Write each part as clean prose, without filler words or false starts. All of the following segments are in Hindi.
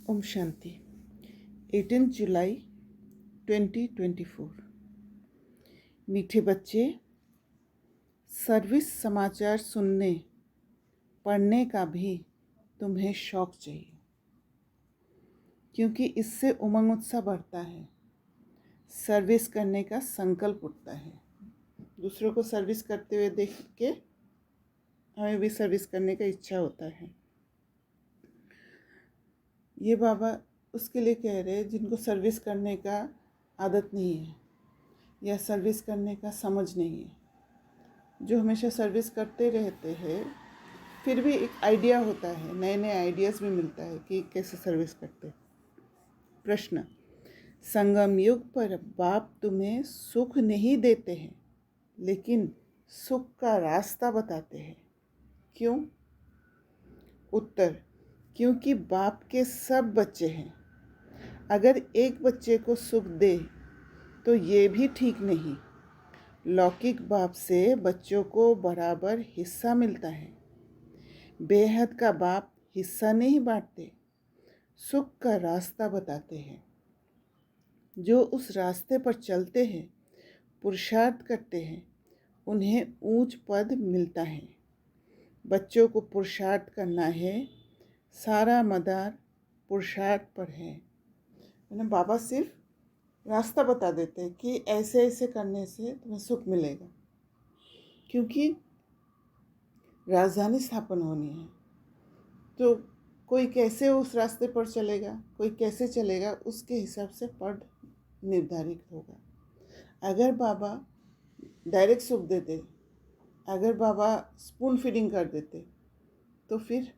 ओम शांति 18 जुलाई 2024। मीठे बच्चे, सर्विस समाचार सुनने पढ़ने का भी तुम्हें शौक चाहिए, क्योंकि इससे उमंग उत्साह बढ़ता है, सर्विस करने का संकल्प उठता है। दूसरों को सर्विस करते हुए देख के हमें भी सर्विस करने का इच्छा होता है। ये बाबा उसके लिए कह रहे हैं जिनको सर्विस करने का आदत नहीं है या सर्विस करने का समझ नहीं है, जो हमेशा सर्विस करते रहते हैं, फिर भी एक आइडिया होता है, नए नए आइडियाज़ भी मिलता है कि कैसे सर्विस करते। प्रश्न: संगम युग पर बाप तुम्हें सुख नहीं देते हैं, लेकिन सुख का रास्ता बताते हैं, क्यों? उत्तर: क्योंकि बाप के सब बच्चे हैं। अगर एक बच्चे को सुख दे तो ये भी ठीक नहीं। लौकिक बाप से बच्चों को बराबर हिस्सा मिलता है। बेहद का बाप हिस्सा नहीं बांटते, सुख का रास्ता बताते हैं। जो उस रास्ते पर चलते हैं, पुरुषार्थ करते हैं, उन्हें ऊंच पद मिलता है। बच्चों को पुरुषार्थ करना है, सारा मदार पुरुषार्थ पर है। बाबा सिर्फ रास्ता बता देते हैं कि ऐसे ऐसे करने से तुम्हें सुख मिलेगा, क्योंकि राजधानी स्थापन होनी है। तो कोई कैसे उस रास्ते पर चलेगा, कोई कैसे चलेगा, उसके हिसाब से पद निर्धारित होगा। अगर बाबा डायरेक्ट सुख देते, अगर बाबा स्पून फीडिंग कर देते, तो फिर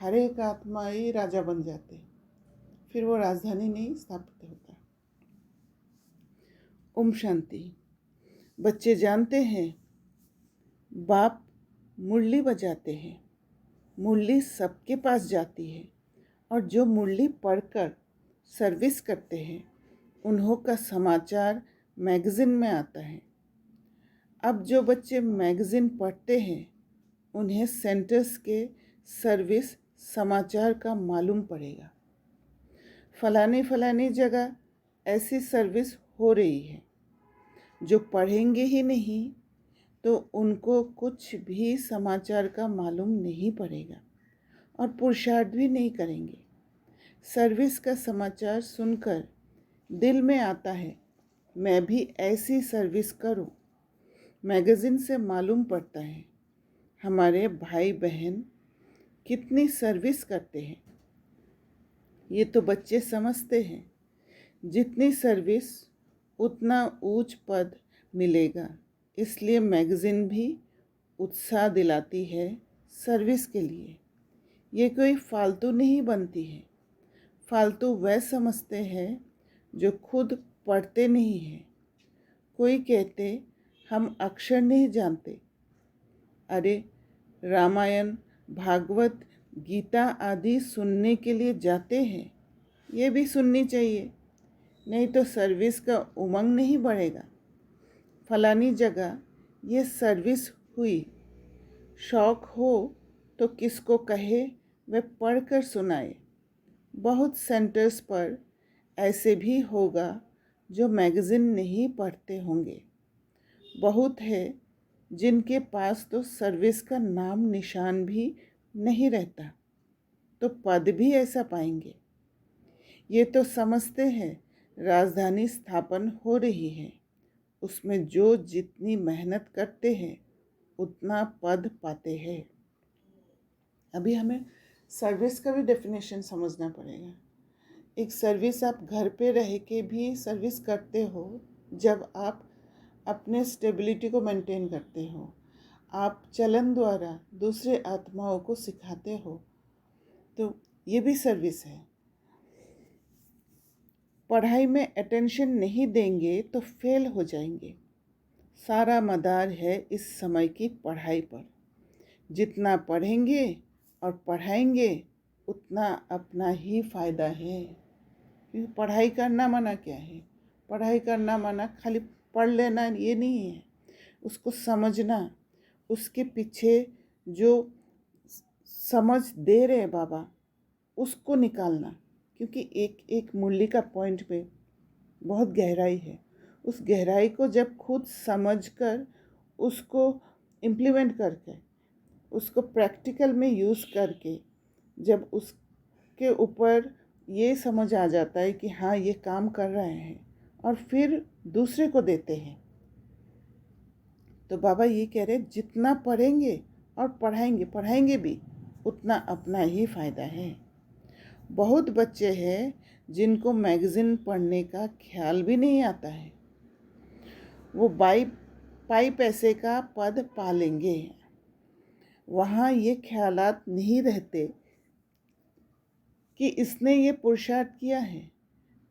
हर एक आत्मा ही राजा बन जाते, फिर वो राजधानी नहीं स्थापित होता। ओम शांति। बच्चे जानते हैं बाप मुरली बजाते हैं, मुरली सबके पास जाती है, और जो मुरली पढ़कर सर्विस करते हैं उन्हों का समाचार मैगज़ीन में आता है। अब जो बच्चे मैगज़ीन पढ़ते हैं उन्हें सेंटर्स के सर्विस समाचार का मालूम पड़ेगा। फलानी जगह ऐसी सर्विस हो रही है। जो पढ़ेंगे ही नहीं तो उनको कुछ भी समाचार का मालूम नहीं पड़ेगा और पुरुषार्थ भी नहीं करेंगे। सर्विस का समाचार सुनकर दिल में आता है मैं भी ऐसी सर्विस करूं। मैगज़ीन से मालूम पड़ता है हमारे भाई बहन कितनी सर्विस करते हैं। ये तो बच्चे समझते हैं जितनी सर्विस उतना ऊंच पद मिलेगा, इसलिए मैगज़ीन भी उत्साह दिलाती है सर्विस के लिए। ये कोई फालतू नहीं बनती है। फालतू वह समझते हैं जो खुद पढ़ते नहीं हैं। कोई कहते हम अक्षर नहीं जानते। अरे, रामायण, भागवत, गीता आदि सुनने के लिए जाते हैं, ये भी सुननी चाहिए, नहीं तो सर्विस का उमंग नहीं बढ़ेगा। फलानी जगह ये सर्विस हुई, शौक हो तो किसको कहे वह पढ़कर सुनाए। बहुत सेंटर्स पर ऐसे भी होगा जो मैगज़ीन नहीं पढ़ते होंगे। बहुत है जिनके पास तो सर्विस का नाम निशान भी नहीं रहता, तो पद भी ऐसा पाएंगे। ये तो समझते हैं राजधानी स्थापन हो रही है, उसमें जो जितनी मेहनत करते हैं उतना पद पाते हैं। अभी हमें सर्विस का भी डेफिनेशन समझना पड़ेगा। एक सर्विस आप घर पे रह के भी सर्विस करते हो, जब आप अपने स्टेबिलिटी को मेंटेन करते हो, आप चलन द्वारा दूसरे आत्माओं को सिखाते हो, तो ये भी सर्विस है। पढ़ाई में अटेंशन नहीं देंगे तो फेल हो जाएंगे। सारा मदार है इस समय की पढ़ाई पर। जितना पढ़ेंगे और पढ़ाएंगे उतना अपना ही फ़ायदा है। क्योंकि पढ़ाई करना माना क्या है? पढ़ाई करना माना खाली पढ़ लेना ये नहीं है, उसको समझना, उसके पीछे जो समझ दे रहे बाबा उसको निकालना क्योंकि एक एक मूली का पॉइंट में बहुत गहराई है। उस गहराई को जब खुद समझकर उसको इम्प्लीमेंट करके उसको प्रैक्टिकल में यूज़ करके जब उसके ऊपर ये समझ आ जाता है कि हाँ ये काम कर रहे हैं और फिर दूसरे को देते हैं, तो बाबा ये कह रहे जितना पढ़ेंगे और पढ़ाएंगे भी उतना अपना ही फ़ायदा है। बहुत बच्चे हैं जिनको मैगज़ीन पढ़ने का ख्याल भी नहीं आता है। वो पाई पैसे का पद पा लेंगे, वहाँ ये ख्यालात नहीं रहते कि इसने ये पुरुषार्थ किया है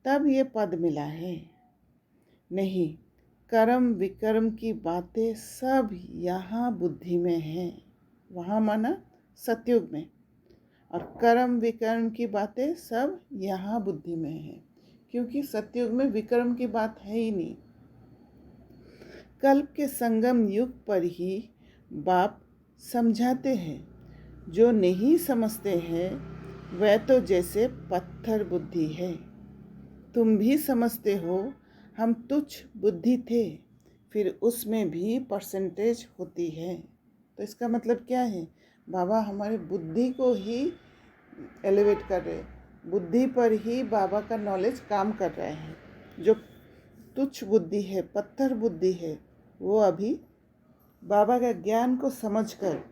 तब ये पद मिला है। नहीं, कर्म विकर्म की बातें सब यहाँ बुद्धि में हैं। वहाँ माना सतयुग में, और कर्म विकर्म की बातें सब यहाँ बुद्धि में हैं, क्योंकि सतयुग में विकर्म की बात है ही नहीं। कल्प के संगम युग पर ही बाप समझाते हैं। जो नहीं समझते हैं वह तो जैसे पत्थर बुद्धि है। तुम भी समझते हो हम तुच्छ बुद्धि थे, फिर उसमें भी परसेंटेज होती है। तो इसका मतलब क्या है? बाबा हमारे बुद्धि को ही एलिवेट कर रहे, बुद्धि पर ही बाबा का नॉलेज काम कर रहे हैं। जो तुच्छ बुद्धि है, पत्थर बुद्धि है, वो अभी बाबा का ज्ञान को समझकर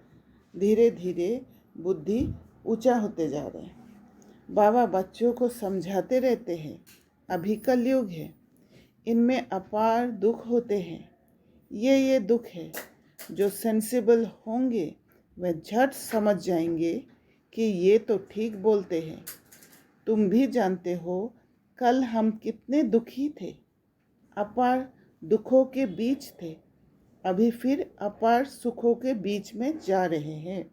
धीरे धीरे बुद्धि ऊंचा होते जा रहे हैं। बाबा बच्चों को समझाते रहते हैं, अभी कलयुग है, इनमें अपार दुख होते हैं। ये दुख है। जो सेंसिबल होंगे वह झट समझ जाएंगे कि ये तो ठीक बोलते हैं। तुम भी जानते हो कल हम कितने दुखी थे, अपार दुखों के बीच थे, अभी फिर अपार सुखों के बीच में जा रहे हैं।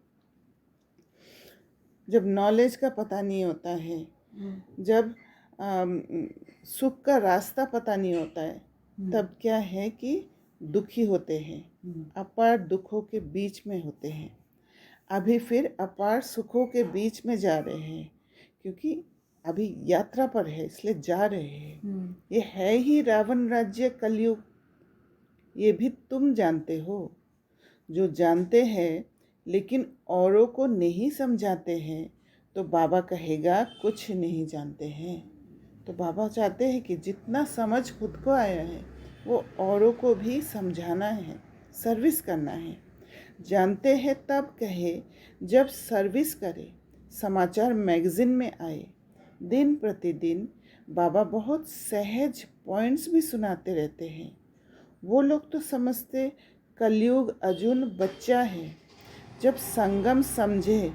जब नॉलेज का पता नहीं होता है, जब सुख का रास्ता पता नहीं होता है, तब क्या है कि दुखी होते हैं, अपार दुखों के बीच में होते हैं। अभी फिर अपार सुखों के बीच में जा रहे हैं, क्योंकि अभी यात्रा पर है इसलिए जा रहे हैं। ये है ही रावण राज्य कलयुग, ये भी तुम जानते हो। जो जानते हैं लेकिन औरों को नहीं समझाते हैं तो बाबा कहेगा कुछ नहीं जानते हैं। तो बाबा चाहते हैं कि जितना समझ खुद को आया है वो औरों को भी समझाना है, सर्विस करना है। जानते हैं तब कहे जब सर्विस करे। समाचार मैगज़ीन में आए, दिन प्रतिदिन बाबा बहुत सहज पॉइंट्स भी सुनाते रहते हैं। वो लोग तो समझते कलयुग अर्जुन बच्चा है, जब संगम समझे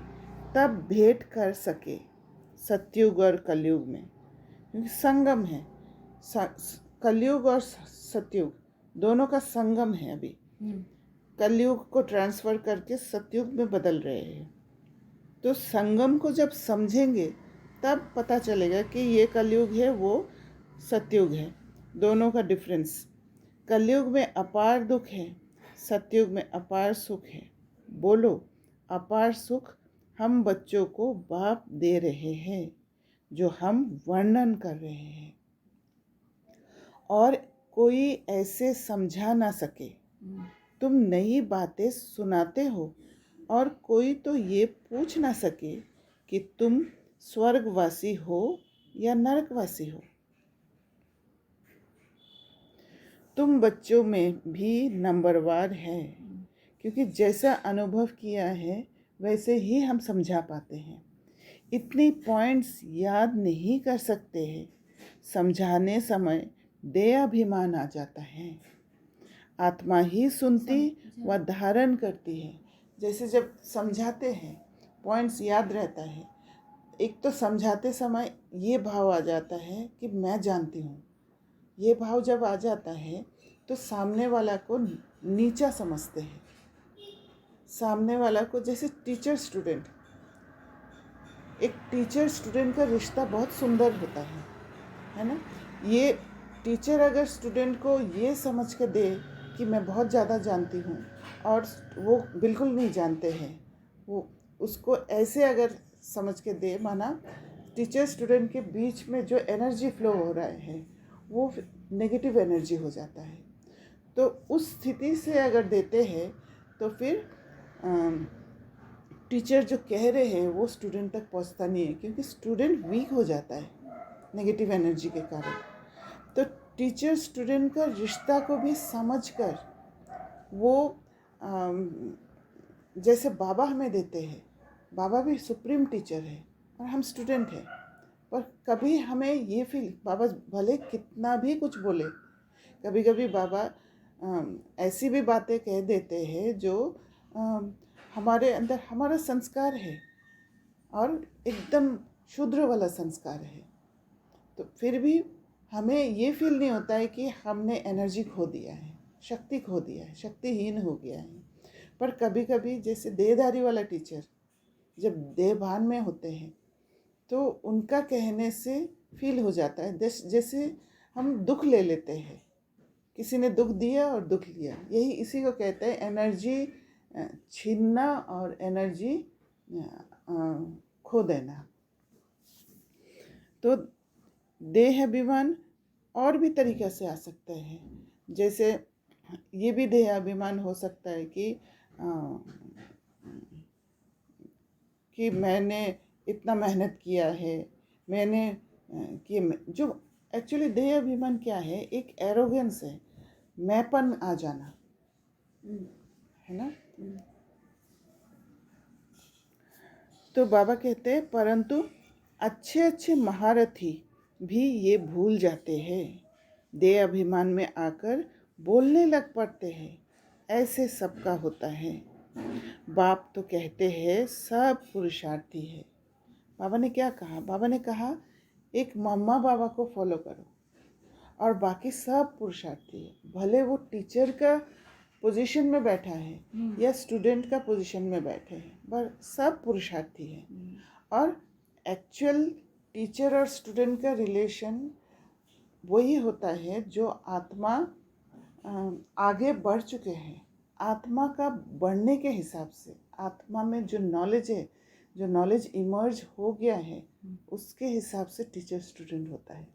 तब भेंट कर सके सतयुग और कलयुग में, क्योंकि संगम है। कलयुग और सतयुग दोनों का संगम है। अभी कलयुग को ट्रांसफ़र करके सतयुग में बदल रहे हैं। तो संगम को जब समझेंगे तब पता चलेगा कि ये कलयुग है, वो सतयुग है। दोनों का डिफरेंस, कलयुग में अपार दुख है, सतयुग में अपार सुख है। बोलो, अपार सुख हम बच्चों को बाप दे रहे हैं, जो हम वर्णन कर रहे हैं और कोई ऐसे समझा ना सके। तुम नई बातें सुनाते हो और कोई तो ये पूछ ना सके कि तुम स्वर्गवासी हो या नरकवासी हो। तुम बच्चों में भी नंबरवार है, क्योंकि जैसा अनुभव किया है वैसे ही हम समझा पाते हैं। इतनी पॉइंट्स याद नहीं कर सकते हैं, समझाने समय देहाभिमान आ जाता है। आत्मा ही सुनती व धारण करती है। जैसे जब समझाते हैं पॉइंट्स याद रहता है, एक तो समझाते समय ये भाव आ जाता है कि मैं जानती हूँ। ये भाव जब आ जाता है तो सामने वाला को नीचा समझते हैं। सामने वाला को, जैसे टीचर स्टूडेंट, एक टीचर स्टूडेंट का रिश्ता बहुत सुंदर होता है ना। ये टीचर अगर स्टूडेंट को ये समझ के दे कि मैं बहुत ज़्यादा जानती हूँ और वो बिल्कुल नहीं जानते हैं, वो उसको ऐसे अगर समझ के दे, माना टीचर स्टूडेंट के बीच में जो एनर्जी फ्लो हो रहा है वो नेगेटिव एनर्जी हो जाता है। तो उस स्थिति से अगर देते हैं तो फिर टीचर जो कह रहे हैं वो स्टूडेंट तक पहुंचता नहीं है, क्योंकि स्टूडेंट वीक हो जाता है नेगेटिव एनर्जी के कारण। तो टीचर स्टूडेंट का रिश्ता को भी समझकर वो जैसे बाबा हमें देते हैं, बाबा भी सुप्रीम टीचर है और हम स्टूडेंट हैं, पर कभी हमें ये फील, बाबा भले कितना भी कुछ बोले, कभी कभी बाबा ऐसी भी बातें कह देते हैं जो हमारे अंदर हमारा संस्कार है और एकदम शुद्र वाला संस्कार है, तो फिर भी हमें ये फील नहीं होता है कि हमने एनर्जी खो दिया है, शक्ति खो दिया है, शक्तिहीन हो गया है। पर कभी कभी जैसे देहधारी वाला टीचर जब देहभान में होते हैं तो उनका कहने से फील हो जाता है जैसे हम दुख ले लेते हैं, किसी ने दुख दिया और दुख लिया, यही इसी को कहते हैं एनर्जी छीनना और एनर्जी खो देना। तो देह अभिमान और भी तरीक़े से आ सकते हैं, जैसे ये भी देह अभिमान हो सकता है कि मैंने इतना मेहनत किया है, मैंने कि जो एक्चुअली देह अभिमान क्या है, एक एरोगेंस है, मैंपन आ जाना है ना। तो बाबा कहते हैं परंतु अच्छे अच्छे महारथी भी ये भूल जाते हैं, देह अभिमान में आकर बोलने लग पड़ते हैं, ऐसे सबका होता है। बाप तो कहते हैं सब पुरुषार्थी है। बाबा ने क्या कहा? बाबा ने कहा एक मम्मा बाबा को फॉलो करो और बाकी सब पुरुषार्थी है, भले वो टीचर का पोजीशन में बैठा है या स्टूडेंट का पोजीशन में बैठे हैं, पर सब पुरुषार्थी है। और एक्चुअल टीचर और स्टूडेंट का रिलेशन वही होता है जो आत्मा आगे बढ़ चुके हैं, आत्मा का बढ़ने के हिसाब से, आत्मा में जो नॉलेज है, जो नॉलेज इमर्ज हो गया है, उसके हिसाब से टीचर स्टूडेंट होता है।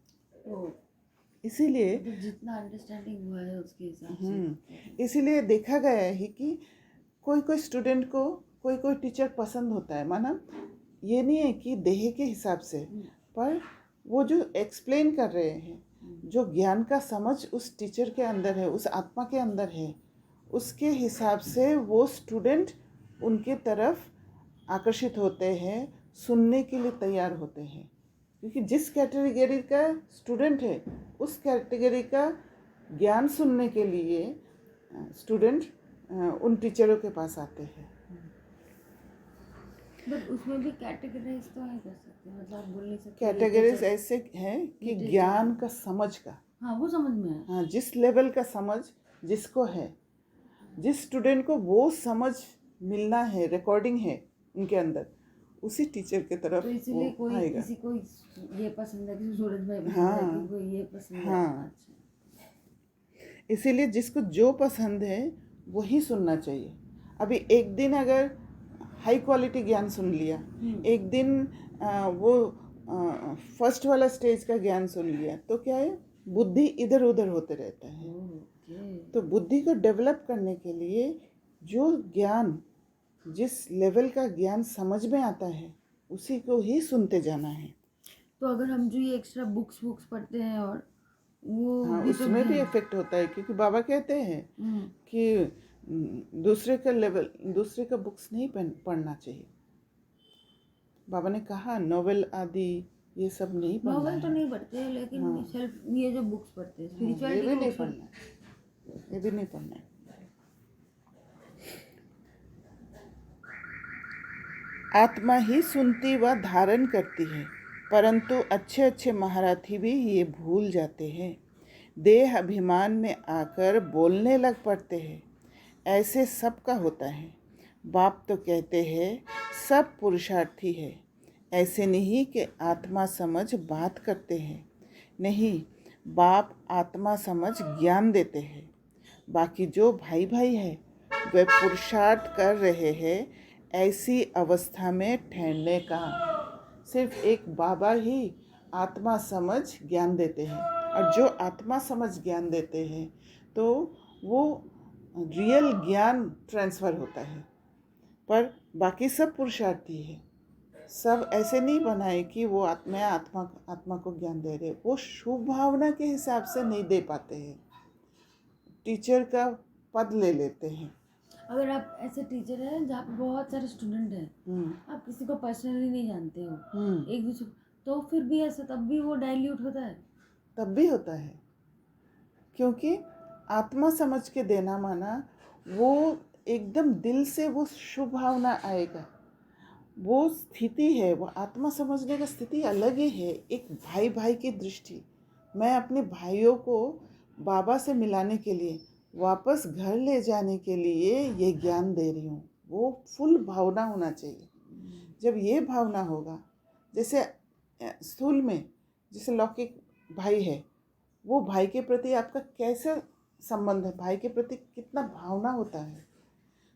इसीलिए जितना अंडरस्टैंडिंग हुआ है उसके हिसाब से, इसीलिए देखा गया है कि कोई कोई स्टूडेंट को कोई कोई टीचर पसंद होता है, माना ये नहीं है कि देह के हिसाब से, पर वो जो एक्सप्लेन कर रहे हैं, जो ज्ञान का समझ उस टीचर के अंदर है, उस आत्मा के अंदर है, उसके हिसाब से वो स्टूडेंट उनके तरफ आकर्षित होते हैं, सुनने के लिए तैयार होते हैं, क्योंकि जिस कैटेगरी का स्टूडेंट है उस कैटेगरी का ज्ञान सुनने के लिए स्टूडेंट उन टीचरों के पास आते हैं। बट उसमें भी कैटेगराइज तो है कर सकते हैं, मतलब बोल नहीं सकते कैटेगरीज ऐसे हैं कि ज्ञान का समझ का, हाँ वो समझ में है, हाँ जिस लेवल का समझ जिसको है, जिस स्टूडेंट को वो समझ मिलना है, रिकॉर्डिंग है उनके अंदर, उसी टीचर के तरफ तो इसीलिए कोई आएगा। किसी को ये पसंद है, किसी सूरज भाई पसंद हाँ, है, किसी को ये पसंद है। हाँ। अच्छा। इसीलिए जिसको जो पसंद है वही सुनना चाहिए। अभी एक दिन अगर हाई क्वालिटी ज्ञान सुन लिया, एक दिन वो फर्स्ट वाला स्टेज का ज्ञान सुन लिया, तो क्या है, बुद्धि इधर उधर होते रहता है। तो बुद्धि को डेवलप करने के लिए जो ज्ञान, जिस लेवल का ज्ञान समझ में आता है, उसी को ही सुनते जाना है। तो अगर हम जो ये एक्स्ट्रा बुक्स पढ़ते हैं और वो हाँ, उसमें भी इफेक्ट होता है, क्योंकि बाबा कहते हैं कि दूसरे का बुक्स नहीं पढ़ना चाहिए। बाबा ने कहा नोवेल आदि ये सब नहीं पढ़ना है। नोवेल तो नहीं पढ़ते हैं, लेकिन सेल्फ ये जो बुक्स पढ़ते हैं, स्पिरिचुअलिटी ये भी नहीं पढ़ना है, ये भी नहीं पढ़ना है। आत्मा ही सुनती व धारण करती है, परंतु अच्छे अच्छे महारथी भी ये भूल जाते हैं, देह अभिमान में आकर बोलने लग पड़ते हैं, ऐसे सबका होता है। बाप तो कहते हैं सब पुरुषार्थी है, ऐसे नहीं कि आत्मा समझ बात करते हैं, नहीं, बाप आत्मा समझ ज्ञान देते हैं। बाकी जो भाई भाई है वे पुरुषार्थ कर रहे हैं ऐसी अवस्था में ठहरने का। सिर्फ एक बाबा ही आत्मा समझ ज्ञान देते हैं, और जो आत्मा समझ ज्ञान देते हैं तो वो रियल ज्ञान ट्रांसफ़र होता है। पर बाकी सब पुरुषार्थी है। सब ऐसे नहीं बनाए कि वो आत्मा को ज्ञान दे रहे, वो शुभ भावना के हिसाब से नहीं दे पाते हैं, टीचर का पद ले लेते हैं। अगर आप ऐसे टीचर हैं जहाँ पे बहुत सारे स्टूडेंट हैं, आप किसी को पर्सनली नहीं जानते हो, एक दूसरे, तो फिर भी ऐसा तब भी वो डाइल्यूट होता है। तब भी होता है, क्योंकि आत्मा समझ के देना माना वो एकदम दिल से वो शुभ भावना आएगा, वो स्थिति है, वो आत्मा समझने का स्थिति अलग ही है। एक भाई भाई की दृष्टि, मैं अपने भाइयों को बाबा से मिलाने के लिए, वापस घर ले जाने के लिए ये ज्ञान दे रही हूँ, वो फुल भावना होना चाहिए। जब ये भावना होगा, जैसे स्थूल में जैसे लौकिक भाई है, वो भाई के प्रति आपका कैसा संबंध है, भाई के प्रति कितना भावना होता है,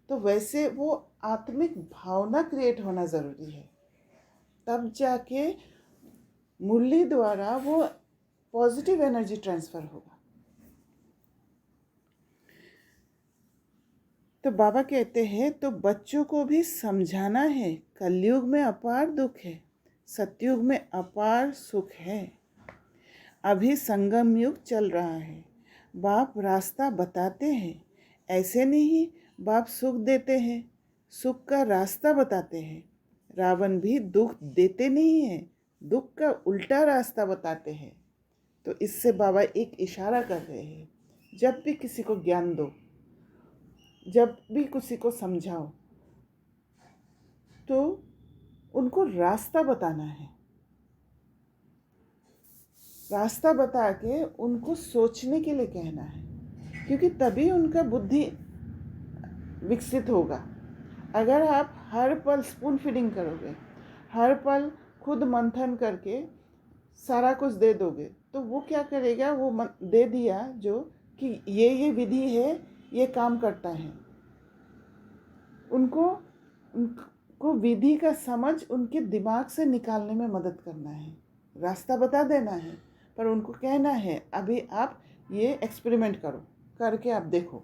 तो वैसे वो आत्मिक भावना क्रिएट होना ज़रूरी है। तब जाके मुरली द्वारा वो पॉजिटिव एनर्जी ट्रांसफ़र होगा। तो बाबा कहते हैं, तो बच्चों को भी समझाना है, कलयुग में अपार दुख है, सतयुग में अपार सुख है। अभी संगम युग चल रहा है, बाप रास्ता बताते हैं, ऐसे नहीं बाप सुख देते हैं, सुख का रास्ता बताते हैं। रावण भी दुख देते नहीं हैं, दुख का उल्टा रास्ता बताते हैं। तो इससे बाबा एक इशारा कर रहे हैं, जब भी किसी को ज्ञान दो, जब भी किसी को समझाओ, तो उनको रास्ता बताना है, रास्ता बता के उनको सोचने के लिए कहना है, क्योंकि तभी उनका बुद्धि विकसित होगा। अगर आप हर पल स्पून फीडिंग करोगे, हर पल खुद मंथन करके सारा कुछ दे दोगे, तो वो क्या करेगा, वो दे दिया जो कि ये विधि है, ये काम करता है, उनको विधि का समझ उनके दिमाग से निकालने में मदद करना है, रास्ता बता देना है, पर उनको कहना है अभी आप ये एक्सपेरिमेंट करो, करके आप देखो,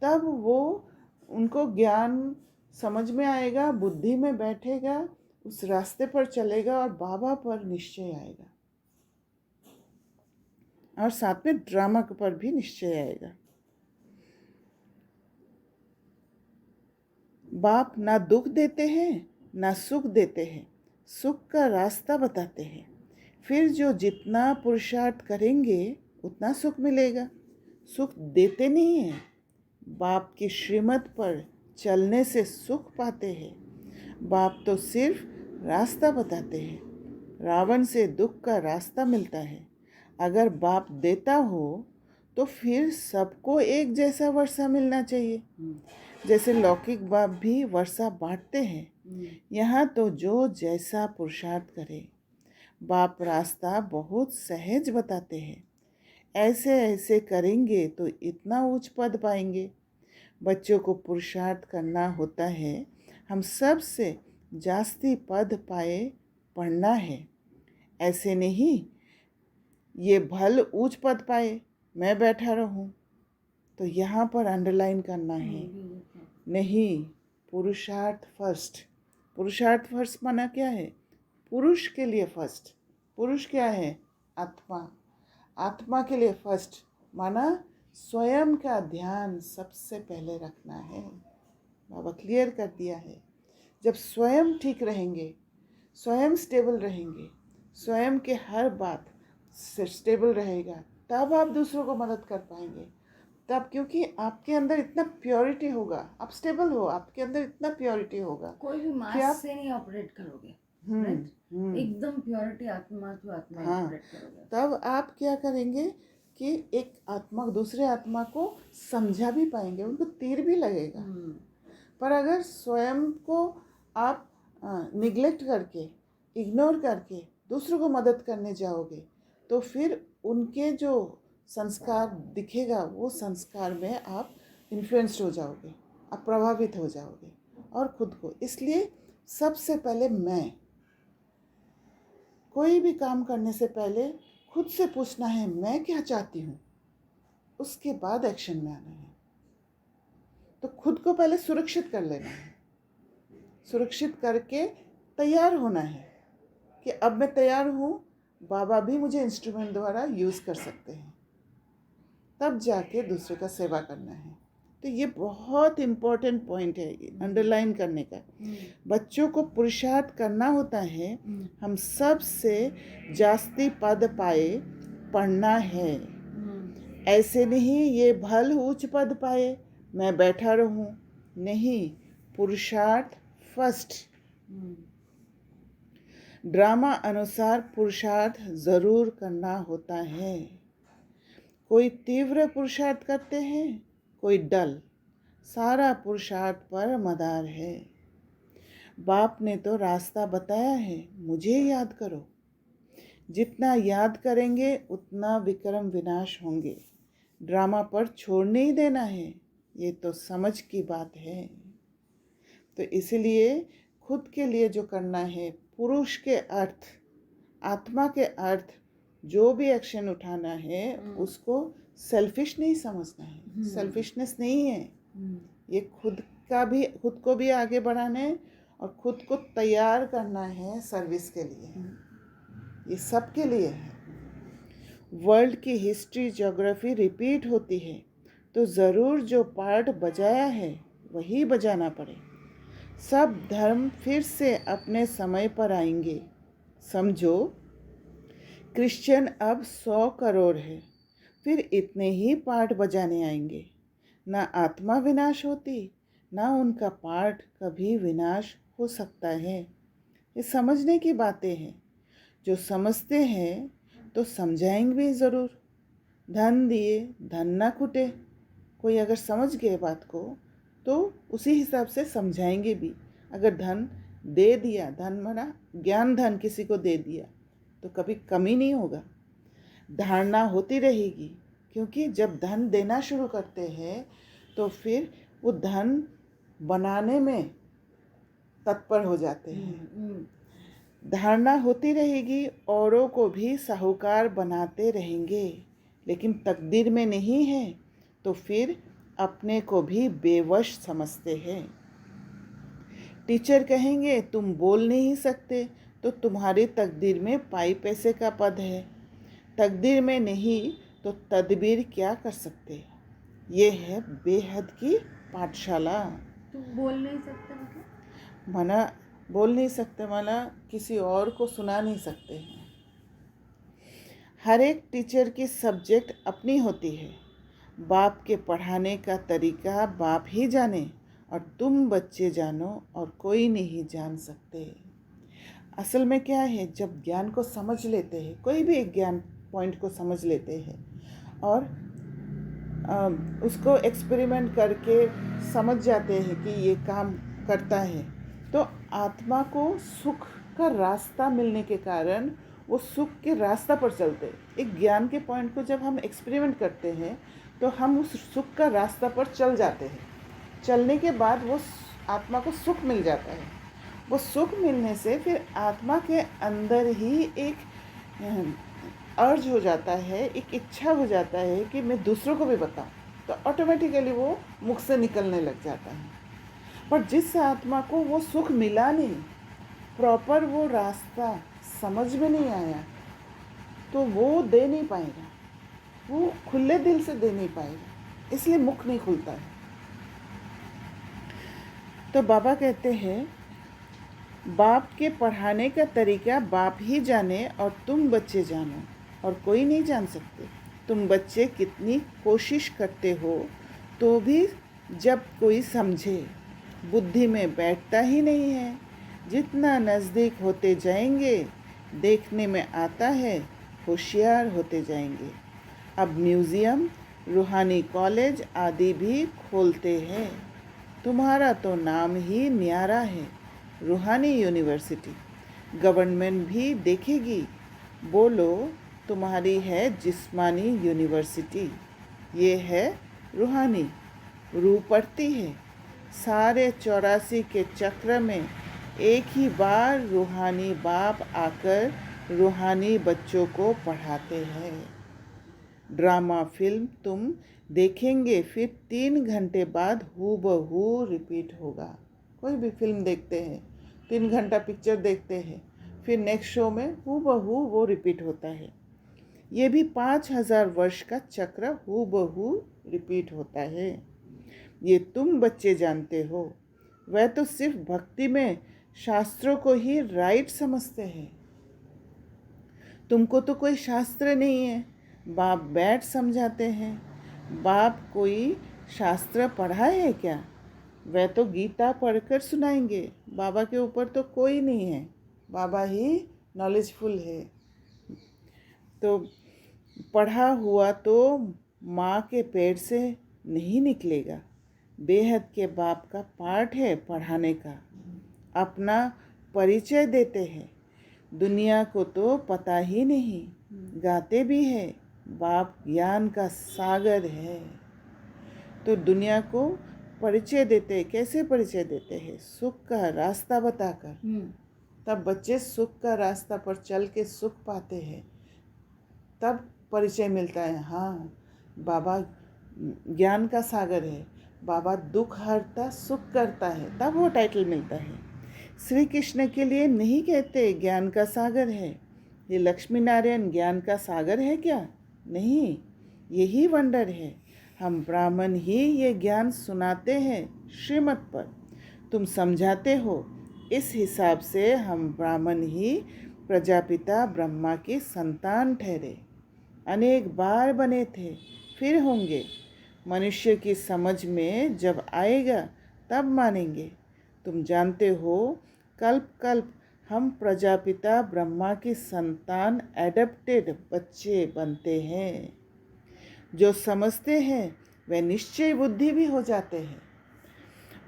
तब वो उनको ज्ञान समझ में आएगा, बुद्धि में बैठेगा, उस रास्ते पर चलेगा और बाबा पर निश्चय आएगा, और साथ में ड्रामा पर भी निश्चय आएगा। बाप ना दुख देते हैं ना सुख देते हैं, सुख का रास्ता बताते हैं, फिर जो जितना पुरुषार्थ करेंगे उतना सुख मिलेगा। सुख देते नहीं हैं, बाप की श्रीमत पर चलने से सुख पाते हैं। बाप तो सिर्फ रास्ता बताते हैं, रावण से दुख का रास्ता मिलता है। अगर बाप देता हो तो फिर सबको एक जैसा वर्षा मिलना चाहिए, जैसे लौकिक बाप भी वर्षा बांटते हैं। यहाँ तो जो जैसा पुरुषार्थ करे, बाप रास्ता बहुत सहज बताते हैं, ऐसे ऐसे करेंगे तो इतना उच्च पद पाएंगे। बच्चों को पुरुषार्थ करना होता है, हम सब से जास्ती पद पाए पढ़ना है, ऐसे नहीं ये भल उच्च पद पाए मैं बैठा रहूं। तो यहाँ पर अंडरलाइन करना है, नहीं, पुरुषार्थ फर्स्ट। पुरुषार्थ फर्स्ट माना क्या है, पुरुष के लिए फर्स्ट। पुरुष क्या है, आत्मा, आत्मा के लिए फर्स्ट माना स्वयं का ध्यान सबसे पहले रखना है। बाबा क्लियर कर दिया है, जब स्वयं ठीक रहेंगे, स्वयं स्टेबल रहेंगे, स्वयं के हर बात स्टेबल रहेगा, तब आप दूसरों को मदद कर पाएंगे। तब क्योंकि आपके अंदर इतना प्योरिटी होगा, आप स्टेबल हो, आपके अंदर इतना प्योरिटी होगा, कोई भी मास से नहीं ऑपरेट करोगे, राइट, एकदम प्योरिटी आत्मा टू आत्मा ऑपरेट करोगे। तब आप क्या करेंगे कि एक आत्मा दूसरे आत्मा को समझा भी पाएंगे, उनको तीर भी लगेगा। पर अगर स्वयं को आप निगलेक्ट करके, इग्नोर करके दूसरों को मदद करने जाओगे, तो फिर उनके जो संस्कार दिखेगा, वो संस्कार में आप इन्फ्लुएंस्ड हो जाओगे, आप प्रभावित हो जाओगे और खुद को। इसलिए सबसे पहले मैं, कोई भी काम करने से पहले खुद से पूछना है मैं क्या चाहती हूँ, उसके बाद एक्शन में आना है। तो खुद को पहले सुरक्षित कर लेना है, सुरक्षित करके तैयार होना है कि अब मैं तैयार हूँ, बाबा भी मुझे इंस्ट्रूमेंट द्वारा यूज़ कर सकते हैं, तब जाके दूसरे का सेवा करना है। तो ये बहुत इम्पोर्टेंट पॉइंट है, अंडरलाइन करने का। बच्चों को पुरुषार्थ करना होता है, हम सबसे जास्ती पद पाए पढ़ना है। ऐसे नहीं ये भल ऊंच पद पाए मैं बैठा रहूं, नहीं, पुरुषार्थ फर्स्ट। ड्रामा अनुसार पुरुषार्थ जरूर करना होता है। कोई तीव्र पुरुषार्थ करते हैं, कोई डल, सारा पुरुषार्थ पर मदार है। बाप ने तो रास्ता बताया है, मुझे याद करो। जितना याद करेंगे उतना विक्रम विनाश होंगे। ड्रामा पर छोड़ नहीं देना है, ये तो समझ की बात है। तो इसलिए खुद के लिए जो करना है, पुरुष के अर्थ, आत्मा के अर्थ, जो भी एक्शन उठाना है उसको सेल्फिश नहीं समझना है, सेल्फिशनेस नहीं है। ये खुद को भी आगे बढ़ाना है और खुद को तैयार करना है सर्विस के लिए। ये सब के लिए है। वर्ल्ड की हिस्ट्री, ज्योग्राफी रिपीट होती है तो ज़रूर जो पार्ट बजाया है वही बजाना पड़े। सब धर्म फिर से अपने समय पर आएंगे। समझो, क्रिश्चियन अब 100 करोड़ है, फिर इतने ही पार्ट बजाने आएंगे। ना आत्मा विनाश होती, ना उनका पार्ट कभी विनाश हो सकता है। ये समझने की बातें हैं। जो समझते हैं तो समझाएंगे भी ज़रूर। धन दिए धन ना खुटे। कोई अगर समझ गए बात को तो उसी हिसाब से समझाएंगे भी। अगर धन दे दिया, धन माना ज्ञान धन किसी को दे दिया तो कभी कमी नहीं होगा, धारणा होती रहेगी। क्योंकि जब धन देना शुरू करते हैं तो फिर वो धन बनाने में तत्पर हो जाते हैं। धारणा होती रहेगी, औरों को भी साहूकार बनाते रहेंगे, लेकिन तकदीर में नहीं है तो फिर अपने को भी बेवश समझते हैं। टीचर कहेंगे तुम बोल नहीं सकते तो तुम्हारी तकदीर में पाई पैसे का पद है। तकदीर में नहीं तो तदबीर क्या कर सकते। ये है बेहद की पाठशाला। तुम बोल नहीं सकते मतलब? माना बोल नहीं सकते माना किसी और को सुना नहीं सकते हैं। हर एक टीचर की सब्जेक्ट अपनी होती है। बाप के पढ़ाने का तरीका बाप ही जाने और तुम बच्चे जानो और कोई नहीं जान सकते। असल में क्या है, जब ज्ञान को समझ लेते हैं, कोई भी एक ज्ञान पॉइंट को समझ लेते हैं और उसको एक्सपेरिमेंट करके समझ जाते हैं कि ये काम करता है, तो आत्मा को सुख का रास्ता मिलने के कारण वो सुख के रास्ता पर चलते हैं। एक ज्ञान के पॉइंट को जब हम एक्सपेरिमेंट करते हैं तो हम उस सुख का रास्ता पर चल जाते हैं। चलने के बाद वो आत्मा को सुख मिल जाता है। वो सुख मिलने से फिर आत्मा के अंदर ही एक अर्ज हो जाता है, एक इच्छा हो जाता है कि मैं दूसरों को भी बताऊं, तो ऑटोमेटिकली वो मुख से निकलने लग जाता है। पर जिस आत्मा को वो सुख मिला नहीं, प्रॉपर वो रास्ता समझ में नहीं आया, तो वो दे नहीं पाएगा, वो खुले दिल से दे नहीं पाएगा, इसलिए मुख नहीं खुलता है। तो बाबा कहते हैं बाप के पढ़ाने का तरीका बाप ही जाने और तुम बच्चे जानो और कोई नहीं जान सकते। तुम बच्चे कितनी कोशिश करते हो तो भी जब कोई समझे, बुद्धि में बैठता ही नहीं है। जितना नज़दीक होते जाएंगे देखने में आता है होशियार होते जाएंगे। अब म्यूज़ियम, रूहानी कॉलेज आदि भी खोलते हैं। तुम्हारा तो नाम ही न्यारा है, रूहानी यूनिवर्सिटी। गवर्नमेंट भी देखेगी, बोलो तुम्हारी है जिस्मानी यूनिवर्सिटी, ये है रूहानी। रूह पड़ती है। सारे 84 के चक्र में एक ही बार रूहानी बाप आकर रूहानी बच्चों को पढ़ाते हैं। ड्रामा फिल्म तुम देखेंगे, फिर 3 घंटे बाद हूबहू रिपीट होगा। कोई भी फिल्म देखते हैं, 3 घंटा पिक्चर देखते हैं, फिर नेक्स्ट शो में हूबहू वो रिपीट होता है। ये भी 5000 वर्ष का चक्र हूबहू रिपीट होता है। ये तुम बच्चे जानते हो, वह तो सिर्फ भक्ति में शास्त्रों को ही राइट समझते हैं। तुमको तो कोई शास्त्र नहीं है, बाप बैठ समझाते हैं। बाप कोई शास्त्र पढ़ा है क्या? वह तो गीता पढ़कर सुनाएंगे। बाबा के ऊपर तो कोई नहीं है, बाबा ही नॉलेजफुल है। तो पढ़ा हुआ तो माँ के पेट से नहीं निकलेगा। बेहद के बाप का पार्ट है पढ़ाने का। अपना परिचय देते हैं। दुनिया को तो पता ही नहीं, गाते भी है बाप ज्ञान का सागर है। तो दुनिया को परिचय देते हैं। कैसे परिचय देते हैं? सुख का रास्ता बताकर। तब बच्चे सुख का रास्ता पर चल के सुख पाते हैं, तब परिचय मिलता है। हाँ, बाबा ज्ञान का सागर है, बाबा दुख हरता सुख करता है, तब वो टाइटल मिलता है। श्री कृष्ण के लिए नहीं कहते ज्ञान का सागर है। ये लक्ष्मी नारायण ज्ञान का सागर है क्या? नहीं, यही वंडर है। हम ब्राह्मण ही ये ज्ञान सुनाते हैं श्रीमत पर, तुम समझाते हो। इस हिसाब से हम ब्राह्मण ही प्रजापिता ब्रह्मा की संतान ठहरे। अनेक बार बने थे, फिर होंगे। मनुष्य की समझ में जब आएगा तब मानेंगे। तुम जानते हो, कल्प कल्प हम प्रजापिता ब्रह्मा की संतान एडप्टेड बच्चे बनते हैं। जो समझते हैं वे निश्चय बुद्धि भी हो जाते हैं।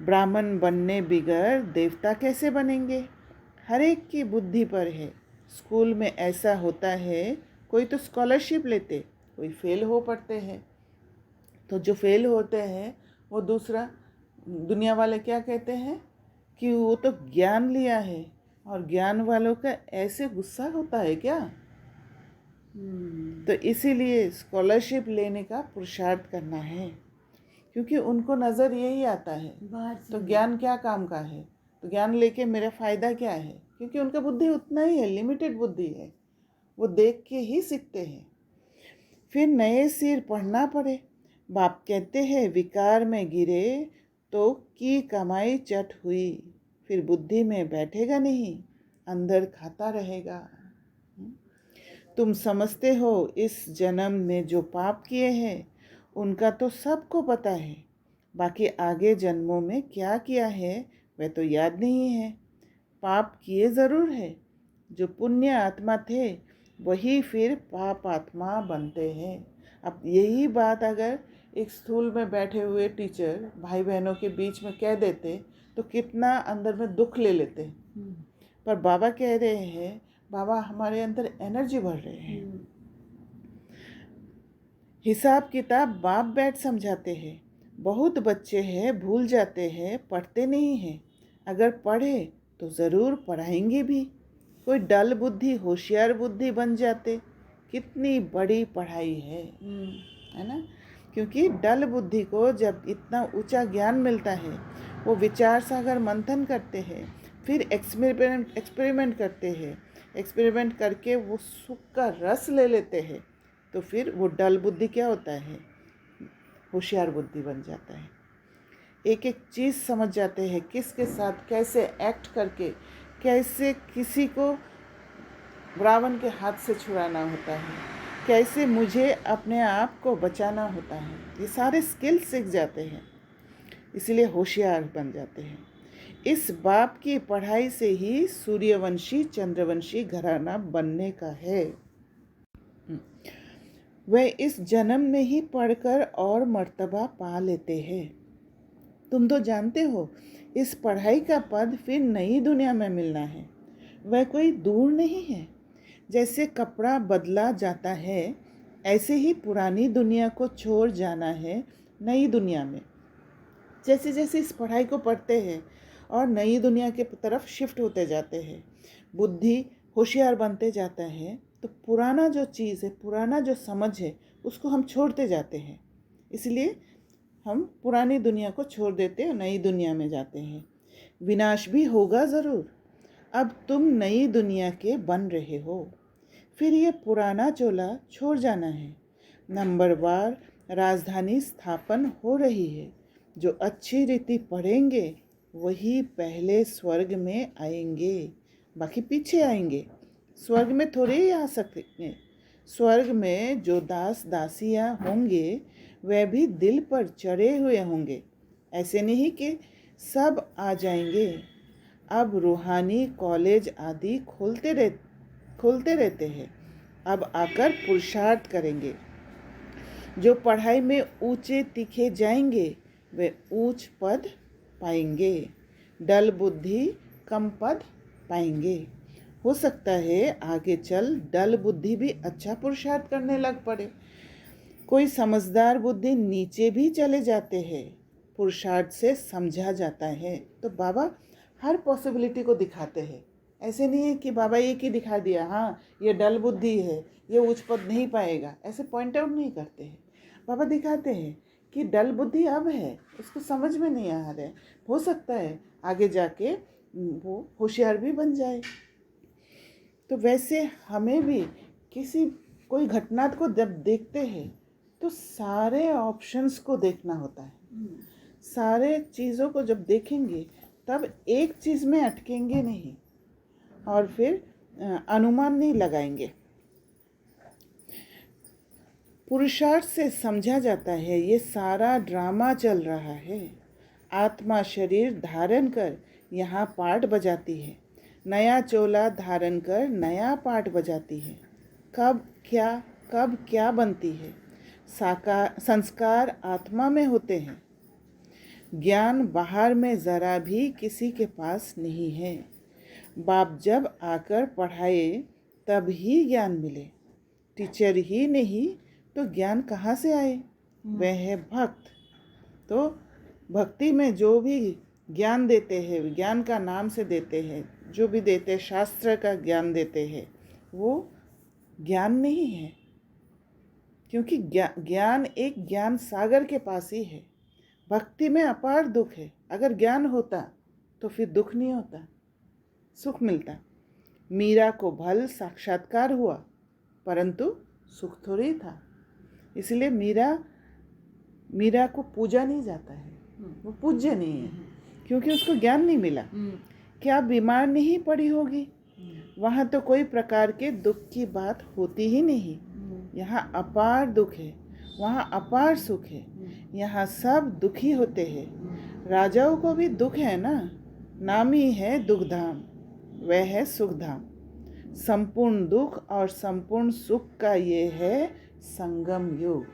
ब्राह्मण बनने बिगर देवता कैसे बनेंगे? हर एक की बुद्धि पर है। स्कूल में ऐसा होता है, कोई तो स्कॉलरशिप लेते, कोई फेल हो पड़ते हैं। तो जो फेल होते हैं वो दूसरा दुनिया वाले क्या कहते हैं कि वो तो ज्ञान लिया है। और ज्ञान वालों का ऐसे गुस्सा होता है क्या? तो इसीलिए स्कॉलरशिप लेने का पुरुषार्थ करना है, क्योंकि उनको नज़र यही आता है। तो ज्ञान क्या काम का है? तो ज्ञान लेके मेरा फ़ायदा क्या है? क्योंकि उनका बुद्धि उतना ही है, लिमिटेड बुद्धि है। वो देख के ही सीखते हैं। फिर नए सिर पढ़ना पड़े। बाप कहते हैं विकार में गिरे तो की कमाई चट हुई। फिर बुद्धि में बैठेगा नहीं, अंदर खाता रहेगा। तुम समझते हो इस जन्म में जो पाप किए हैं उनका तो सबको पता है, बाकी आगे जन्मों में क्या किया है वह तो याद नहीं है। पाप किए ज़रूर है। जो पुण्य आत्मा थे वही फिर पाप आत्मा बनते हैं। अब यही बात अगर एक स्कूल में बैठे हुए टीचर भाई बहनों के बीच में कह देते तो कितना अंदर में दुख ले लेते। पर बाबा कह रहे हैं, बाबा हमारे अंदर एनर्जी भर रहे हैं। हिसाब किताब बाप बैठ समझाते हैं। बहुत बच्चे हैं भूल जाते हैं, पढ़ते नहीं हैं। अगर पढ़े तो ज़रूर पढ़ाएंगे भी। कोई डल बुद्धि होशियार बुद्धि बन जाते, कितनी बड़ी पढ़ाई है ना? क्योंकि डल बुद्धि को जब इतना ऊंचा ज्ञान मिलता है, वो विचार सागर मंथन करते हैं, फिर एक्सपेरिमेंट करते हैं। एक्सपेरिमेंट करके वो सुख का रस ले लेते हैं, तो फिर वो डल बुद्धि क्या होता है? होशियार बुद्धि बन जाता है। एक एक चीज़ समझ जाते हैं, किसके साथ कैसे एक्ट करके कैसे किसी को रावण के हाथ से छुड़ाना होता है, कैसे मुझे अपने आप को बचाना होता है। ये सारे स्किल सीख जाते हैं, इसलिए होशियार बन जाते हैं। इस बाप की पढ़ाई से ही सूर्यवंशी चंद्रवंशी घराना बनने का है। वह इस जन्म में ही पढ़कर और मर्तबा पा लेते हैं। तुम तो जानते हो इस पढ़ाई का पद फिर नई दुनिया में मिलना है। वह कोई दूर नहीं है। जैसे कपड़ा बदला जाता है, ऐसे ही पुरानी दुनिया को छोड़ जाना है नई दुनिया में। जैसे जैसे इस पढ़ाई को पढ़ते हैं और नई दुनिया के तरफ शिफ्ट होते जाते हैं, बुद्धि होशियार बनते जाता है तो पुराना जो चीज़ है, पुराना जो समझ है, उसको हम छोड़ते जाते हैं। इसलिए हम पुरानी दुनिया को छोड़ देते हैं और नई दुनिया में जाते हैं। विनाश भी होगा ज़रूर। अब तुम नई दुनिया के बन रहे हो, फिर ये पुराना चोला छोड़ जाना है। नंबरवार राजधानी स्थापन हो रही है। जो अच्छी रीति पढ़ेंगे वही पहले स्वर्ग में आएंगे, बाकी पीछे आएंगे। स्वर्ग में थोड़े ही आ सकते। स्वर्ग में जो दास दासियाँ होंगे वह भी दिल पर चढ़े हुए होंगे। ऐसे नहीं कि सब आ जाएंगे। अब रूहानी कॉलेज आदि खोलते रहते हैं। अब आकर पुरुषार्थ करेंगे। जो पढ़ाई में ऊंचे तीखे जाएंगे वे ऊंच पद पाएंगे। डल बुद्धि कम पद पाएंगे। हो सकता है आगे चल डल बुद्धि भी अच्छा पुरुषार्थ करने लग पड़े। कोई समझदार बुद्धि नीचे भी चले जाते हैं, पुरुषार्थ से समझा जाता है। तो बाबा हर पॉसिबिलिटी को दिखाते हैं। ऐसे नहीं है कि बाबा एक ही दिखा दिया, हाँ ये डल बुद्धि है, ये उच्च पद नहीं पाएगा, ऐसे पॉइंट आउट नहीं करते हैं। बाबा दिखाते हैं कि डल बुद्धि अब है, उसको समझ में नहीं आ रहा है, हो सकता है आगे जाके वो होशियार भी बन जाए। तो वैसे हमें भी कोई घटना को जब देखते हैं तो सारे ऑप्शंस को देखना होता है। सारे चीज़ों को जब देखेंगे तब एक चीज़ में अटकेंगे नहीं और फिर अनुमान नहीं लगाएंगे। पुरुषार्थ से समझा जाता है ये सारा ड्रामा चल रहा है। आत्मा शरीर धारण कर यहाँ पाठ बजाती है, नया चोला धारण कर नया पाठ बजाती है। कब क्या बनती है। संस्कार आत्मा में होते हैं। ज्ञान बाहर में ज़रा भी किसी के पास नहीं है। बाप जब आकर पढ़ाए तब ही ज्ञान मिले। टीचर ही नहीं तो ज्ञान कहाँ से आए। वह है भक्त। तो भक्ति में जो भी ज्ञान देते हैं, ज्ञान का नाम से देते हैं, जो भी देते हैं, शास्त्र का ज्ञान देते हैं, वो ज्ञान नहीं है। क्योंकि ज्ञान एक ज्ञान सागर के पास ही है। भक्ति में अपार दुख है। अगर ज्ञान होता तो फिर दुख नहीं होता, सुख मिलता। मीरा को भल साक्षात्कार हुआ परंतु सुख थोड़ी था। इसलिए मीरा को पूजा नहीं जाता है, वो पूज्य नहीं है क्योंकि उसको ज्ञान नहीं मिला। क्या बीमार नहीं पड़ी होगी? वहाँ तो कोई प्रकार के दुख की बात होती ही नहीं। यहाँ अपार दुख है, वहाँ अपार सुख है। यहाँ सब दुखी होते हैं। राजाओं को भी दुख है ना, नाम ही है दुखधाम, वह है सुखधाम। संपूर्ण दुख और संपूर्ण सुख का ये है संगम युग।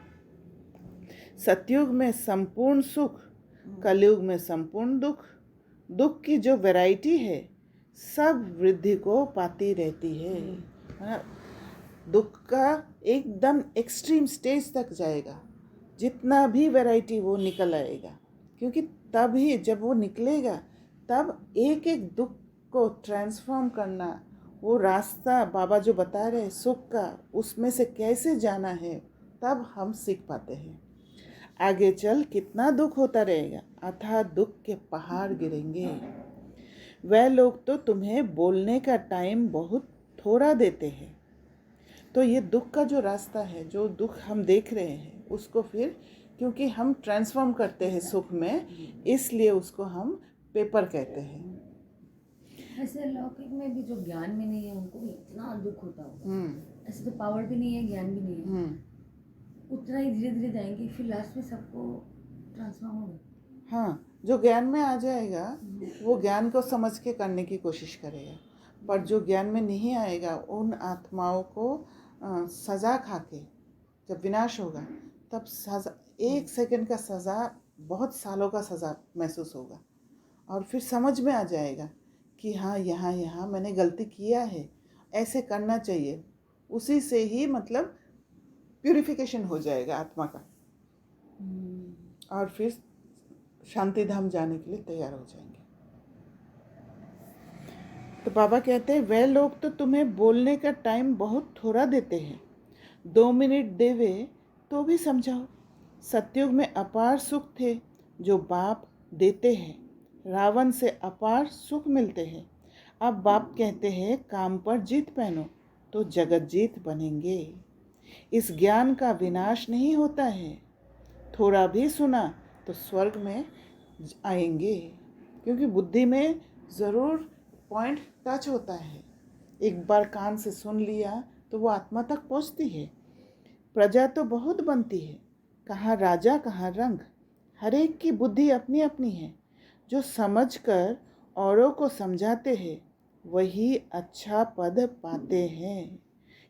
सतयुग में संपूर्ण सुख, कलयुग में संपूर्ण दुख। दुख की जो वैरायटी है सब वृद्धि को पाती रहती है। दुख का एकदम एक्सट्रीम स्टेज तक जाएगा, जितना भी वैरायटी वो निकल आएगा। क्योंकि तब ही जब वो निकलेगा तब एक एक दुख को ट्रांसफॉर्म करना, वो रास्ता बाबा जो बता रहे हैं सुख का, उसमें से कैसे जाना है, तब हम सीख पाते हैं। आगे चल कितना दुख होता रहेगा, अथाह दुख के पहाड़ गिरेंगे। वह लोग तो तुम्हें बोलने का टाइम बहुत थोड़ा देते हैं। तो ये दुख का जो रास्ता है, जो दुख हम देख रहे हैं, उसको फिर क्योंकि हम ट्रांसफॉर्म करते हैं सुख में, इसलिए उसको हम पेपर कहते हैं। ऐसे लौकिक में भी जो ज्ञान में नहीं है उनको भी इतना दुख होता होगा। ऐसे तो पावर भी नहीं है, ज्ञान भी नहीं है, उतना ही धीरे धीरे जाएंगे, फिर लास्ट में सबको ट्रांसफॉर्म होगा। हाँ, जो ज्ञान में आ जाएगा वो ज्ञान को समझ के करने की कोशिश करेगा, पर जो ज्ञान में नहीं आएगा उन आत्माओं को सज़ा खा के जब विनाश होगा तब सज़ा, 1 सेकंड का सज़ा बहुत सालों का सज़ा महसूस होगा। और फिर समझ में आ जाएगा कि हाँ यहाँ मैंने गलती किया है, ऐसे करना चाहिए। उसी से ही मतलब प्यूरिफिकेशन हो जाएगा आत्मा का, और फिर शांति धाम जाने के लिए तैयार हो जाएंगे। तो बाबा कहते हैं वे लोग तो तुम्हें बोलने का टाइम बहुत थोड़ा देते हैं, 2 मिनट देवे तो भी समझाओ। सतयुग में अपार सुख थे जो बाप देते हैं, रावण से अपार सुख मिलते हैं। अब बाप कहते हैं काम पर जीत पहनो तो जगत जीत बनेंगे। इस ज्ञान का विनाश नहीं होता है, थोड़ा भी सुना तो स्वर्ग में आएंगे, क्योंकि बुद्धि में ज़रूर पॉइंट टच होता है। एक बार कान से सुन लिया तो वो आत्मा तक पहुंचती है। प्रजा तो बहुत बनती है, कहाँ राजा कहाँ रंग, हर एक की बुद्धि अपनी अपनी है। जो समझकर औरों को समझाते हैं वही अच्छा पद पाते हैं,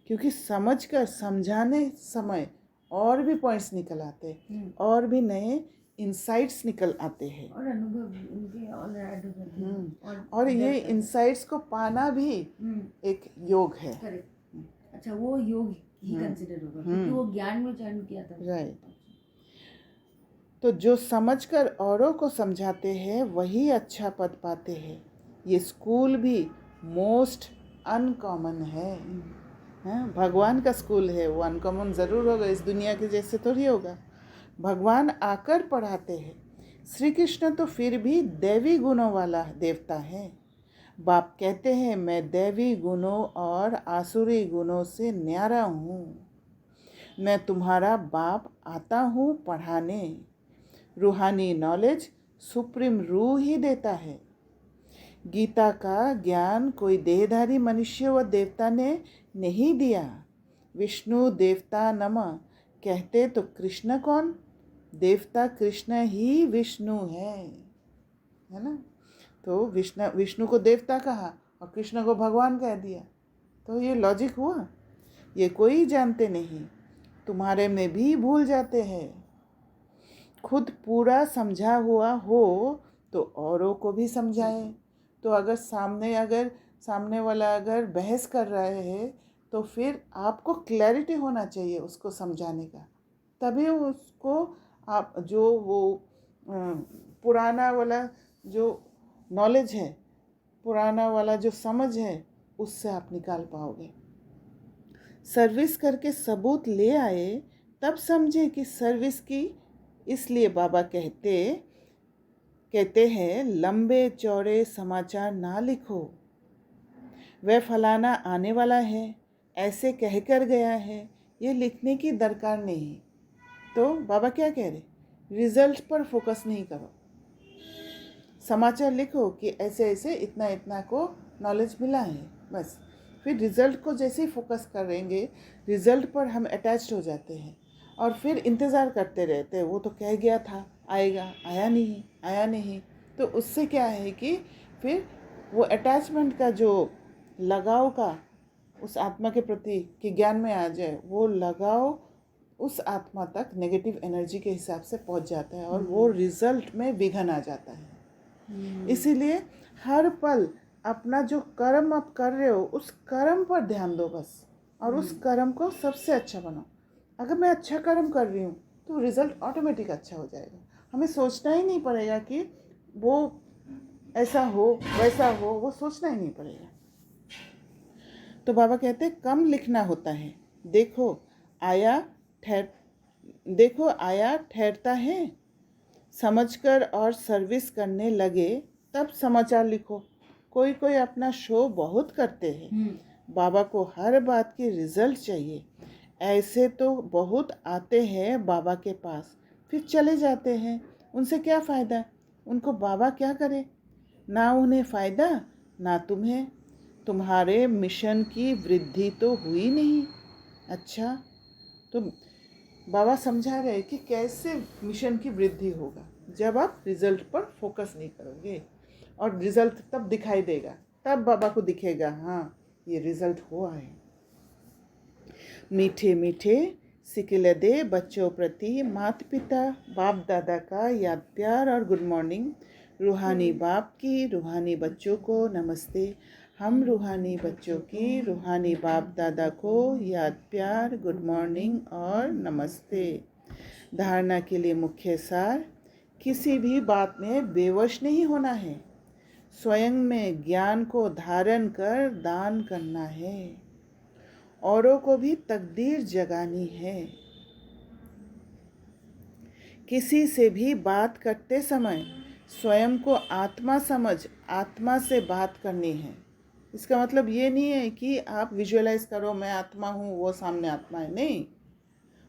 क्योंकि समझकर समझाने समय और भी पॉइंट्स निकल आते हैं और भी नए इंसाइट्स निकल आते हैं और अनुभव उनके और ऐड हो जाते हैं और ये इंसाइट्स को पाना भी एक योग है। करेक्ट। अच्छा, वो योग ही कंसिडर होगा क्योंकि वो ज्ञान में चयन किया था। राइट। तो जो समझकर औरों को समझाते हैं वही अच्छा पद पाते हैं। ये स्कूल भी मोस्ट अनकॉमन है। भगवान का स्कूल है, वो अनकॉमन ज़रूर होगा, इस दुनिया के जैसे थोड़ी होगा। भगवान आकर पढ़ाते हैं। श्री कृष्ण तो फिर भी दैवी गुणों वाला देवता है। बाप कहते हैं मैं दैवी गुणों और आसुरी गुणों से न्यारा हूँ। मैं तुम्हारा बाप आता हूँ पढ़ाने। रूहानी नॉलेज सुप्रीम रूह ही देता है। गीता का ज्ञान कोई देहधारी मनुष्य व देवता ने नहीं दिया। विष्णु देवता नमः कहते तो कृष्ण कौन? देवता कृष्ण ही विष्णु है ना। तो विष्णु को देवता कहा और कृष्ण को भगवान कह दिया, तो ये लॉजिक हुआ? ये कोई जानते नहीं, तुम्हारे में भी भूल जाते हैं। खुद पूरा समझा हुआ हो तो औरों को भी समझाए। तो अगर सामने वाला अगर बहस कर रहे हैं तो फिर आपको क्लैरिटी होना चाहिए उसको समझाने का, तभी उसको आप जो वो पुराना वाला जो नॉलेज है, पुराना वाला जो समझ है, उससे आप निकाल पाओगे। सर्विस करके सबूत ले आए तब समझे कि सर्विस की। इसलिए बाबा कहते हैं लंबे चौड़े समाचार ना लिखो। वह फलाना आने वाला है, ऐसे कहकर गया है, ये लिखने की दरकार नहीं। तो बाबा क्या कह रहे? रिजल्ट पर फोकस नहीं करो। समाचार लिखो कि ऐसे ऐसे इतना इतना को नॉलेज मिला है, बस। फिर रिज़ल्ट को जैसे ही फोकस करेंगे, रिज़ल्ट पर हम अटैच्ड हो जाते हैं और फिर इंतज़ार करते रहते हैं। वो तो कह गया था आएगा, आया नहीं। तो उससे क्या है कि फिर वो अटैचमेंट का जो लगाव का उस आत्मा के प्रति कि ज्ञान में आ जाए, वो लगाव उस आत्मा तक नेगेटिव एनर्जी के हिसाब से पहुंच जाता है और वो रिज़ल्ट में विघन आ जाता है। इसीलिए हर पल अपना जो कर्म आप कर रहे हो उस कर्म पर ध्यान दो बस, और उस कर्म को सबसे अच्छा बनाओ। अगर मैं अच्छा कर्म कर रही हूँ तो रिज़ल्ट ऑटोमेटिक अच्छा हो जाएगा। हमें सोचना ही नहीं पड़ेगा कि वो ऐसा हो वैसा हो, वो सोचना ही नहीं पड़ेगा। तो बाबा कहते हैं कम लिखना होता है। देखो आया ठहरता है। समझकर और सर्विस करने लगे तब समाचार लिखो। कोई अपना शो बहुत करते हैं, बाबा को हर बात की रिजल्ट चाहिए। ऐसे तो बहुत आते हैं बाबा के पास, फिर चले जाते हैं। उनसे क्या फ़ायदा? उनको बाबा क्या करे? ना उन्हें फ़ायदा ना तुम्हें। तुम्हारे मिशन की वृद्धि तो हुई नहीं। अच्छा, तो बाबा समझा रहे कि कैसे मिशन की वृद्धि होगा जब आप रिजल्ट पर फोकस नहीं करोगे, और रिजल्ट तब दिखाई देगा, तब बाबा को दिखेगा हाँ ये रिजल्ट हुआ है। मीठे मीठे सिकिले दे बच्चों प्रति माता पिता बाप दादा का याद प्यार और गुड मॉर्निंग। रूहानी बाप की रूहानी बच्चों को नमस्ते। हम रूहानी बच्चों की रूहानी बाप दादा को याद प्यार गुड मॉर्निंग और नमस्ते। धारणा के लिए मुख्य सार, किसी भी बात में बेवश नहीं होना है। स्वयं में ज्ञान को धारण कर दान करना है। औरों को भी तकदीर जगानी है। किसी से भी बात करते समय स्वयं को आत्मा समझ आत्मा से बात करनी है। इसका मतलब ये नहीं है कि आप विजुअलाइज करो मैं आत्मा हूँ, वो सामने आत्मा है, नहीं।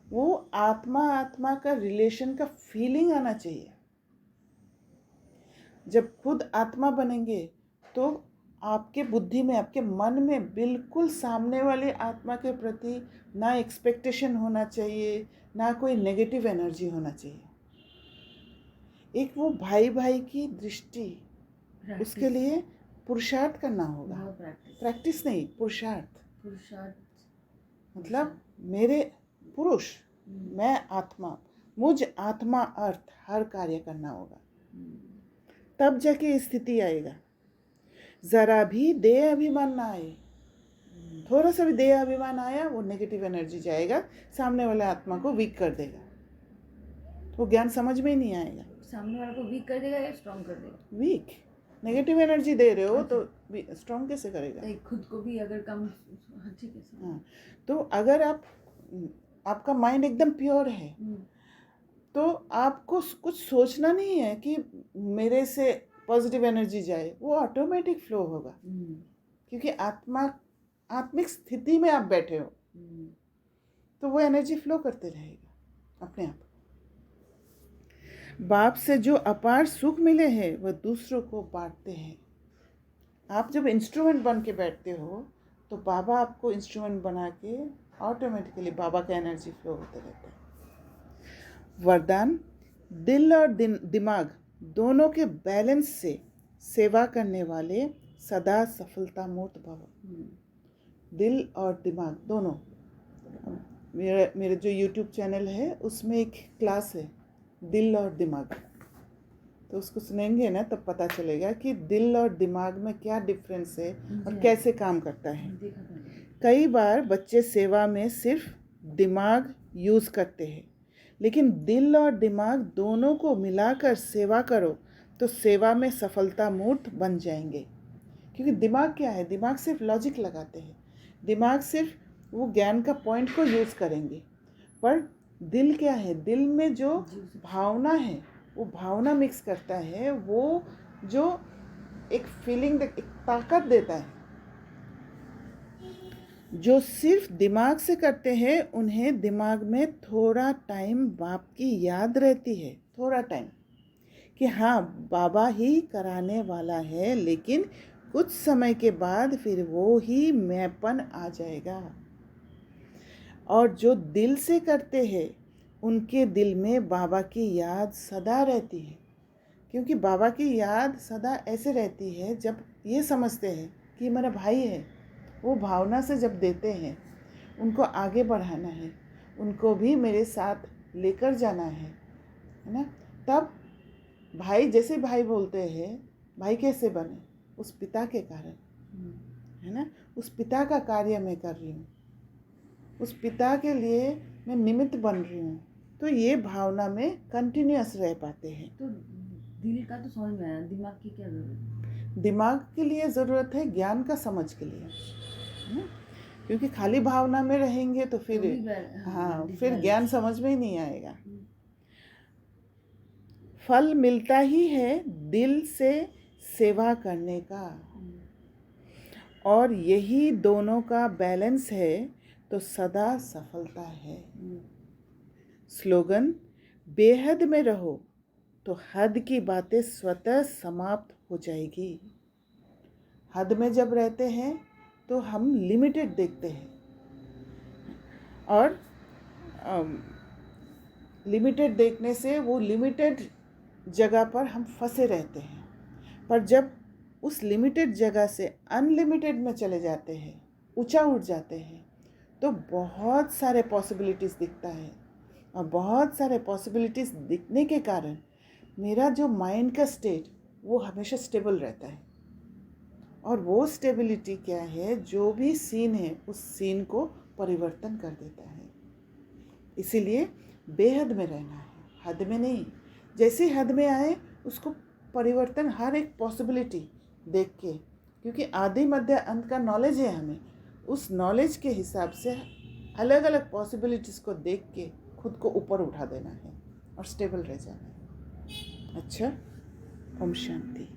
वो आत्मा आत्मा का रिलेशन का फीलिंग आना चाहिए। जब खुद आत्मा बनेंगे तो आपके बुद्धि में, आपके मन में बिल्कुल सामने वाले आत्मा के प्रति ना एक्सपेक्टेशन होना चाहिए, ना कोई नेगेटिव एनर्जी होना चाहिए। एक वो भाई भाई की दृष्टि, उसके लिए पुरुषार्थ करना होगा। प्रैक्टिस नहीं, पुरुषार्थ। मतलब मेरे पुरुष, मैं आत्मा, मुझ आत्मा अर्थ हर कार्य करना होगा, तब जाके स्थिति आएगा। जरा भी देह अभिमान ना आए। थोड़ा सा भी देह अभिमान आया, वो नेगेटिव एनर्जी जाएगा, सामने वाले आत्मा को वीक कर देगा, वो ज्ञान समझ में ही नहीं आएगा। सामने वाले को वीक कर देगा या स्ट्रॉन्ग कर देगा? वीक, नेगेटिव एनर्जी दे रहे हो तो स्ट्रॉन्ग कैसे करेगा? खुद को भी अगर कम, ठीक है। हाँ, तो अगर आपका माइंड एकदम प्योर है तो आपको कुछ सोचना नहीं है कि मेरे से पॉजिटिव एनर्जी जाए, वो ऑटोमेटिक फ्लो होगा, क्योंकि आत्मिक स्थिति में आप बैठे हो, तो वो एनर्जी फ्लो करते रहेगा अपने आप। बाप से जो अपार सुख मिले हैं वह दूसरों को बांटते हैं। आप जब इंस्ट्रूमेंट बन के बैठते हो तो बाबा आपको इंस्ट्रूमेंट बना के ऑटोमेटिकली बाबा का एनर्जी फ्लो होते रहता है। वरदान, दिल और दिमाग दोनों के बैलेंस से सेवा करने वाले सदा सफलता मूर्त भव। दिल और दिमाग दोनों। मेरे जो YouTube चैनल है उसमें एक क्लास है दिल और दिमाग, तो उसको सुनेंगे ना तब पता चलेगा कि दिल और दिमाग में क्या डिफरेंस है और कैसे काम करता है। कई बार बच्चे सेवा में सिर्फ दिमाग यूज़ करते हैं, लेकिन दिल और दिमाग दोनों को मिलाकर सेवा करो तो सेवा में सफलता मूर्त बन जाएंगे। क्योंकि दिमाग क्या है, दिमाग सिर्फ लॉजिक लगाते हैं, दिमाग सिर्फ वो ज्ञान का पॉइंट को यूज़ करेंगे, पर दिल क्या है, दिल में जो भावना है वो भावना मिक्स करता है, वो जो एक फीलिंग, एक ताकत देता है। जो सिर्फ दिमाग से करते हैं उन्हें दिमाग में थोड़ा टाइम बाप की याद रहती है, थोड़ा टाइम, कि हाँ बाबा ही कराने वाला है, लेकिन कुछ समय के बाद फिर वो ही मैंपन आ जाएगा। और जो दिल से करते हैं उनके दिल में बाबा की याद सदा रहती है, क्योंकि बाबा की याद सदा ऐसे रहती है जब ये समझते हैं कि मेरा भाई है, वो भावना से जब देते हैं, उनको आगे बढ़ाना है, उनको भी मेरे साथ लेकर जाना है ना। तब भाई, जैसे भाई बोलते हैं, भाई कैसे बने? उस पिता के कारण, है ना। उस पिता का कार्य मैं कर रही हूँ, उस पिता के लिए मैं निमित्त बन रही हूँ, तो ये भावना में कंटिन्यूअस रह पाते हैं। तो दिल का तो समझ में आया, दिमाग की क्या ज़रूरत? दिमाग के लिए ज़रूरत है ज्ञान का समझ के लिए, है ना। क्योंकि खाली भावना में रहेंगे तो फिर फिर ज्ञान समझ में ही नहीं आएगा। फल मिलता ही है दिल से सेवा करने का, और यही दोनों का बैलेंस है तो सदा सफलता है। स्लोगन, बेहद में रहो तो हद की बातें स्वतः समाप्त हो जाएगी। हद में जब रहते हैं तो हम लिमिटेड देखते हैं, और लिमिटेड देखने से वो लिमिटेड जगह पर हम फंसे रहते हैं। पर जब उस लिमिटेड जगह से अनलिमिटेड में चले जाते हैं, ऊंचा उठ जाते हैं, तो बहुत सारे पॉसिबिलिटीज़ दिखता है, और बहुत सारे पॉसिबिलिटीज़ दिखने के कारण मेरा जो माइंड का स्टेट वो हमेशा स्टेबल रहता है। और वो स्टेबिलिटी क्या है, जो भी सीन है उस सीन को परिवर्तन कर देता है। इसीलिए बेहद में रहना है, हद में नहीं। जैसे हद में आए उसको परिवर्तन, हर एक पॉसिबिलिटी देख के, क्योंकि आदि मध्य अंत का नॉलेज है हमें, उस नॉलेज के हिसाब से अलग अलग पॉसिबिलिटीज़ को देख के खुद को ऊपर उठा देना है और स्टेबल रह जाना है। अच्छा, ओम शांति।